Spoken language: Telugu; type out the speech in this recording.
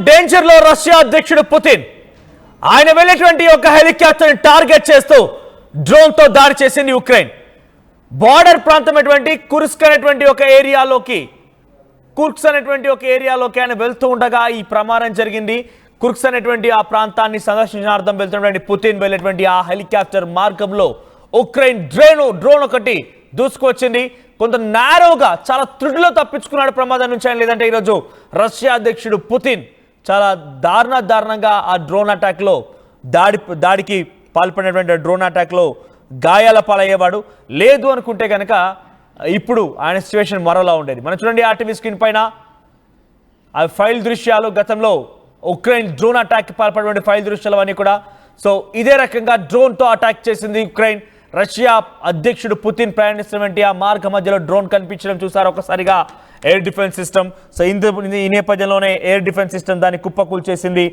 డేంజర్ లో రష్యా అధ్యక్షుడు పుతిన్. ఆయన వెళ్ళేటువంటి ఒక హెలికాప్టర్ టార్గెట్ చేస్తూ డ్రోన్ తో దాడి చేసింది ఉక్రెయిన్. బార్డర్ ప్రాంతమైనటువంటి కుర్స్క్ అనేటువంటి ఒక ఏరియాలోకి ఆయన వెళ్తూ ఉండగా ఈ ప్రమాదం జరిగింది. కుర్స్క్ అనేటువంటి ఆ ప్రాంతాన్ని సందర్శించడార్థం వెళ్తున్నటువంటి పుతిన్ వెళ్ళేటువంటి ఆ హెలికాప్టర్ మార్గంలో ఉక్రెయిన్ డ్రోన్ ఒకటి దూసుకొచ్చింది. కొంత నారోగా చాలా త్రుటిలో తప్పించుకున్నాడు ప్రమాదం నుంచి. ఆయన లేదంటే ఈరోజు రష్యా అధ్యక్షుడు పుతిన్ చాలా దారుణంగా ఆ డ్రోన్ అటాక్లో దాడికి పాల్పడినటువంటి డ్రోన్ అటాక్లో గాయాల పాలయ్యేవాడు. లేదు అనుకుంటే కనుక ఇప్పుడు ఆయన సిచ్యువేషన్ మరోలా ఉండేది. మనం చూడండి ఆర్టీవీ స్క్రీన్ పైన ఆ ఫైల్ దృశ్యాలు, గతంలో ఉక్రెయిన్ డ్రోన్ అటాక్కి పాల్పడిన ఫైల్ దృశ్యాలు అన్నీ కూడా. సో ఇదే రకంగా డ్రోన్తో అటాక్ చేసింది ఉక్రెయిన్. రష్యా అధ్యక్షుడు పుతిన్ ప్రయాణిస్తున్నటువంటి ఆ మార్గ మధ్యలో డ్రోన్ కనిపించడం చూసారు ఒకసారిగా ఎయిర్ డిఫెన్స్ సిస్టమ్. సో ఈ నేపథ్యంలోనే ఎయిర్ డిఫెన్స్ సిస్టమ్ దాన్ని కుప్పకూల్చేసింది.